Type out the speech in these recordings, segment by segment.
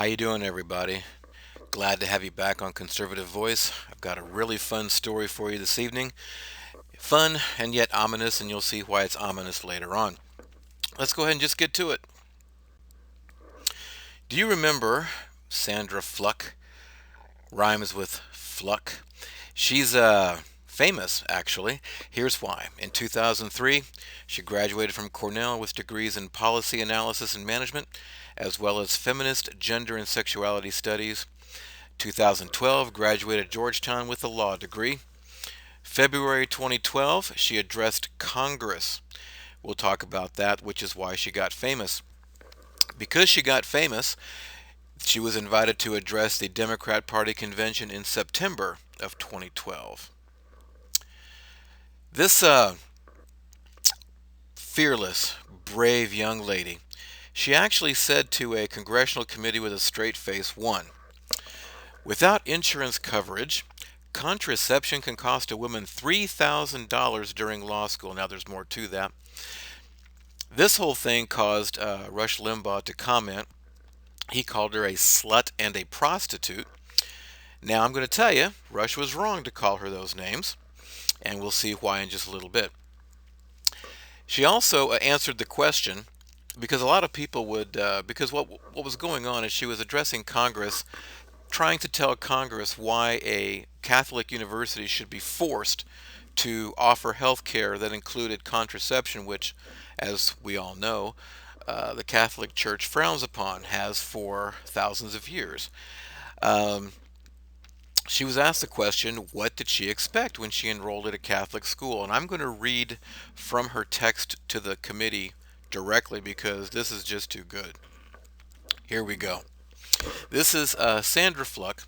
How you doing, everybody? Glad to have you back on Conservative Voice. I've got a really fun story for you this evening. Fun and yet ominous, and you'll see why it's ominous later on. Let's go ahead and just get to it. Do you remember Sandra Fluke? Rhymes with Fluck. She's famous, actually. Here's why. In 2003, she graduated from Cornell with degrees in policy analysis and management, as well as feminist, gender, and sexuality studies. 2012, graduated Georgetown with a law degree. February 2012, she addressed Congress. We'll talk about that, which is why she got famous. Because she got famous, she was invited to address the Democrat Party convention in September of 2012. This fearless, brave young lady, she actually said to a congressional committee with a straight face, one, without insurance coverage, contraception can cost a woman $3,000 during law school. Now, there's more to that. This whole thing caused Rush Limbaugh to comment. He called her a slut and a prostitute. Now, I'm going to tell you, Rush was wrong to call her those names, and we'll see why in just a little bit. She also answered the question because a lot of people would, because what was going on is she was addressing Congress, trying to tell Congress why a Catholic university should be forced to offer health care that included contraception, which, as we all know, the Catholic Church frowns upon, has for thousands of years. Um, she was asked the question, what did she expect when she enrolled at a Catholic school? And I'm going to read from her text to the committee directly because this is just too good. Here we go. This is Sandra Fluke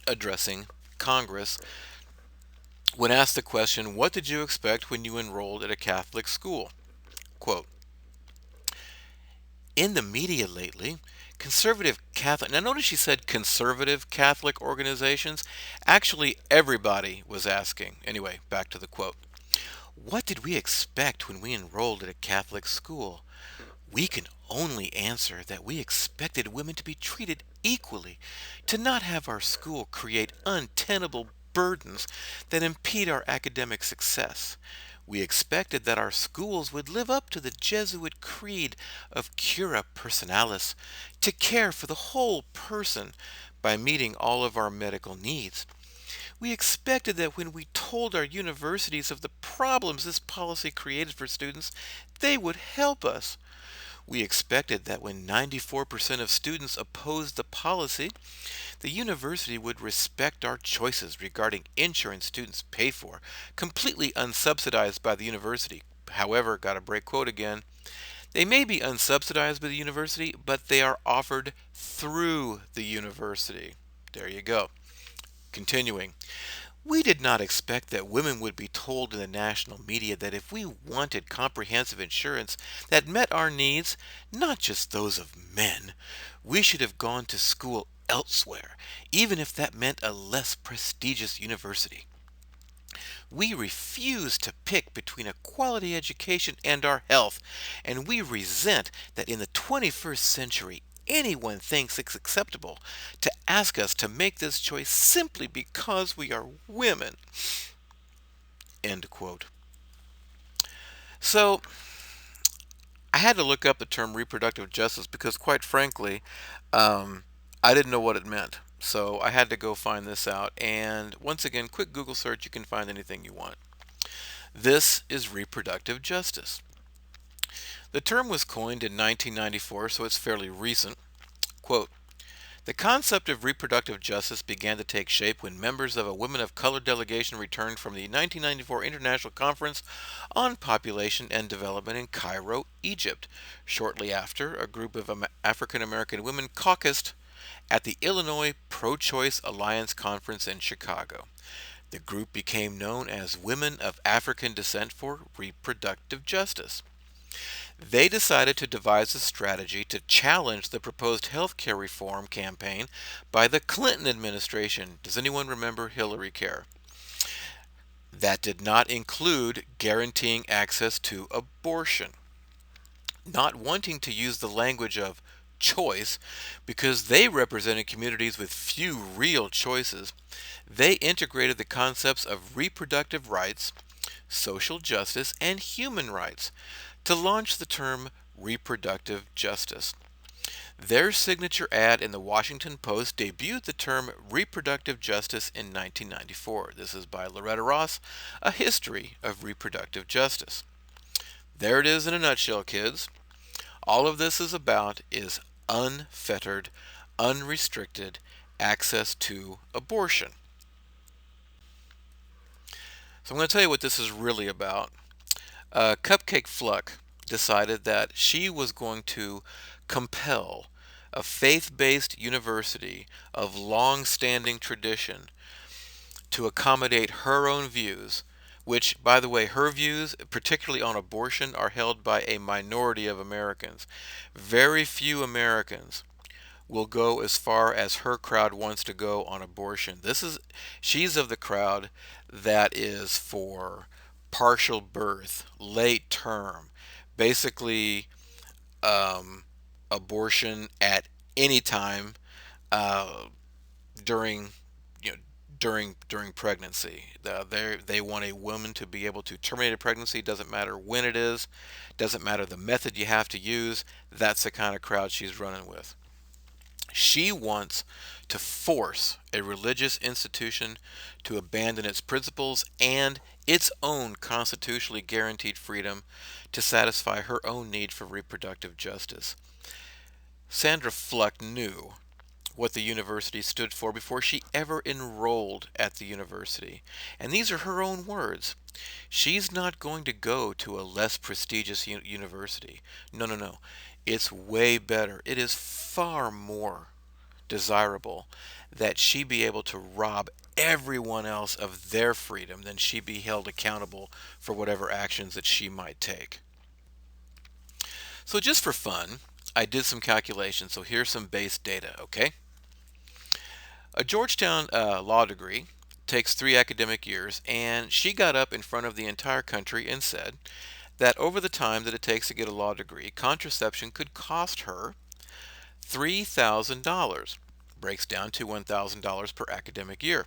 addressing Congress when asked the question, what did you expect when you enrolled at a Catholic school? Quote, in the media lately, conservative Catholic, now notice she said conservative Catholic organizations. Actually, everybody was asking. Anyway, back to the quote. What did we expect when we enrolled at a Catholic school? We can only answer that we expected women to be treated equally, to not have our school create untenable burdens that impede our academic success. We expected that our schools would live up to the Jesuit creed of cura personalis, to care for the whole person by meeting all of our medical needs. We expected that when we told our universities of the problems this policy created for students, they would help us. We expected that when 94% of students opposed the policy, the university would respect our choices regarding insurance students pay for, completely unsubsidized by the university. However, got a break quote again, they may be unsubsidized by the university, but they are offered through the university. There you go. Continuing. We did not expect that women would be told in the national media that if we wanted comprehensive insurance that met our needs, not just those of men, we should have gone to school elsewhere, even if that meant a less prestigious university. We refuse to pick between a quality education and our health, and we resent that in the 21st century anyone thinks it's acceptable to ask us to make this choice simply because we are women. End quote. So, I had to look up the term reproductive justice because, quite frankly, I didn't know what it meant. So, I had to go find this out. And once again, quick Google search, you can find anything you want. This is reproductive justice. The term was coined in 1994, so it's fairly recent. Quote, the concept of reproductive justice began to take shape when members of a Women of Color delegation returned from the 1994 International Conference on Population and Development in Cairo, Egypt. Shortly after, a group of African American women caucused at the Illinois Pro-Choice Alliance Conference in Chicago. The group became known as Women of African Descent for Reproductive Justice. They decided to devise a strategy to challenge the proposed health care reform campaign by the Clinton administration. Does anyone remember Hillary Care? That did not include guaranteeing access to abortion. Not wanting to use the language of choice because they represented communities with few real choices. They integrated the concepts of reproductive rights, social justice, and human rights to launch the term reproductive justice. Their signature ad in the Washington Post debuted the term reproductive justice in 1994. This is by Loretta Ross, A History of Reproductive Justice. There it is in a nutshell, kids. All of this is about is unfettered, unrestricted access to abortion. So I'm going to tell you what this is really about. Cupcake Fluke decided that she was going to compel a faith-based university of long-standing tradition to accommodate her own views, which, by the way, her views, particularly on abortion, are held by a minority of Americans. Very few Americans will go as far as her crowd wants to go on abortion. She's of the crowd that is for partial birth, late term, basically abortion at any time uh, during you know during pregnancy. They want a woman to be able to terminate a pregnancy. Doesn't matter when it is, doesn't matter the method you have to use. That's the kind of crowd she's running with. She wants to force a religious institution to abandon its principles and its own constitutionally guaranteed freedom to satisfy her own need for reproductive justice. Sandra Fluke knew what the university stood for before she ever enrolled at the university. And these are her own words. She's not going to go to a less prestigious university. No, no, no. It's way better. It is far more desirable that she be able to rob everyone else of their freedom than she be held accountable for whatever actions that she might take. So just for fun, I did some calculations. So here's some base data, okay? A Georgetown law degree takes 3 academic years, and she got up in front of the entire country and said that over the time that it takes to get a law degree, contraception could cost her $3,000. Breaks down to $1,000 per academic year.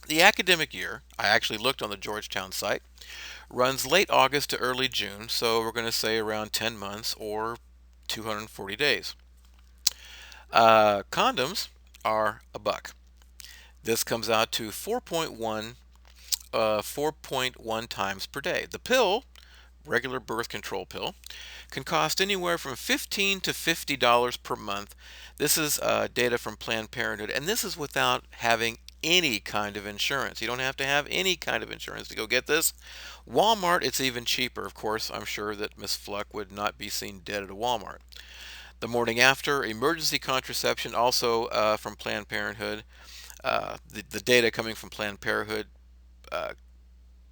The academic year, I actually looked on the Georgetown site, runs late August to early June, so we're going to say around 10 months or 240 days. Condoms are a buck. This comes out to 4.1 times per day. The pill, regular birth control pill, can cost anywhere from $15 to $50 per month. This is data from Planned Parenthood, and this is without having any kind of insurance. You don't have to have any kind of insurance to go get this. Walmart, it's even cheaper. Of course, I'm sure that Miss Fluke would not be seen dead at a Walmart. The morning after, emergency contraception, also from Planned Parenthood. The data coming from Planned Parenthood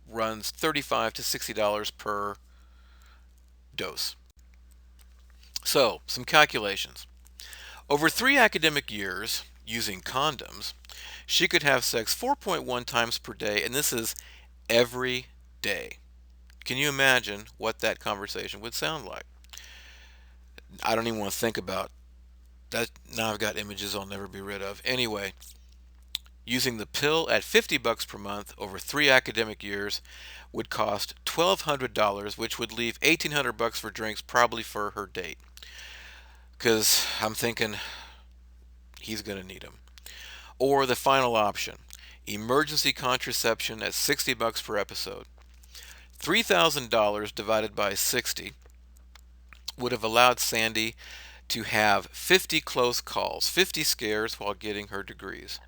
runs $35 to $60 per dose. So, some calculations. Over 3 academic years using condoms, she could have sex 4.1 times per day, and this is every day. Can you imagine what that conversation would sound like? I don't even want to think about that. Now I've got images I'll never be rid of. Anyway, using the pill at $50 per month over 3 academic years would cost $1,200, which would leave $1,800 for drinks, probably for her date. Because I'm thinking he's going to need them. Or the final option, emergency contraception at $60 per episode. $3,000 divided by 60 would have allowed Sandy to have 50 close calls, 50 scares while getting her degrees.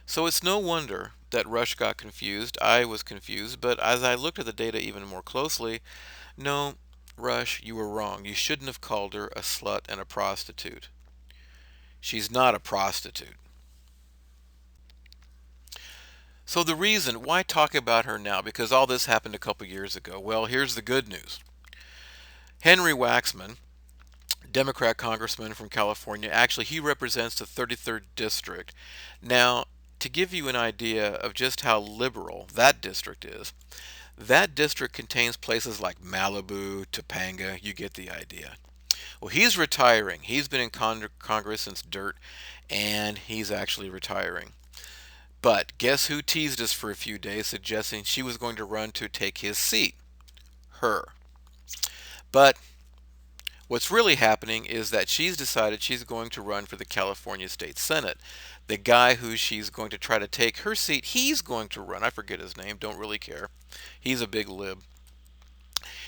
So it's no wonder that Rush got confused. I was confused, but as I looked at the data even more closely, no, Rush, you were wrong. You shouldn't have called her a slut and a prostitute. She's not a prostitute. So the reason, why talk about her now? Because all this happened a couple years ago. Well, here's the good news. Henry Waxman, Democrat congressman from California, actually he represents the 33rd district. Now, to give you an idea of just how liberal that district is, that district contains places like Malibu, Topanga, you get the idea. Well, he's retiring. He's been in Congress since dirt, and he's actually retiring. But guess who teased us for a few days, suggesting she was going to run to take his seat? Her. But what's really happening is that she's decided she's going to run for the California State Senate. The guy who she's going to try to take her seat, he's going to run. I forget his name, don't really care. He's a big lib.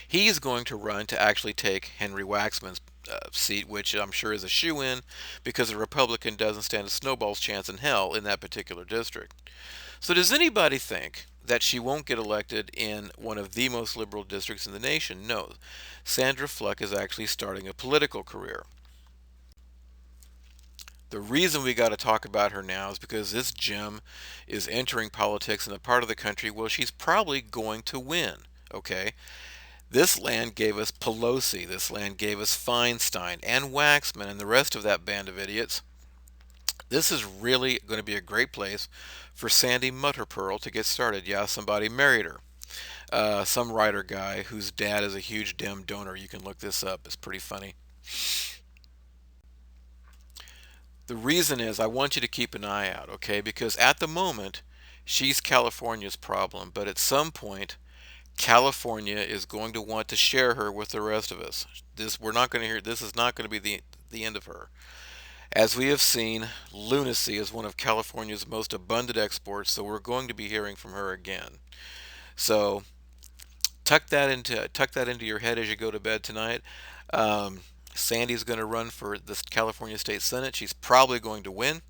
He's going to run to actually take Henry Waxman's seat, which I'm sure is a shoo-in because a Republican doesn't stand a snowball's chance in hell in that particular district. So does anybody think that she won't get elected in one of the most liberal districts in the nation? No. Sandra Fluke is actually starting a political career. The reason we got to talk about her now is because this gem is entering politics in a part of the country where she's probably going to win. Okay? This land gave us Pelosi, this land gave us Feinstein and Waxman and the rest of that band of idiots. This is really going to be a great place for Sandy Mutterpearl to get started. Yeah, somebody married her. Some writer guy whose dad is a huge Dem donor. You can look this up. It's pretty funny. The reason is I want you to keep an eye out, okay? Because at the moment, she's California's problem. But at some point, California is going to want to share her with the rest of us. We're not going to hear. This is not going to be the end of her. As we have seen, lunacy is one of California's most abundant exports, so we're going to be hearing from her again. So tuck that into your head as you go to bed tonight. Um, Sandy's going to run for the California State Senate. She's probably going to win,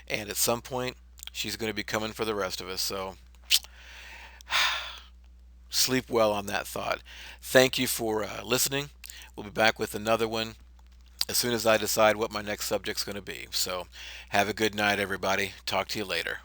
and at some point, she's going to be coming for the rest of us. So sleep well on that thought. Thank you for listening. We'll be back with another one as soon as I decide what my next subject's going to be. So have a good night, everybody. Talk to you later.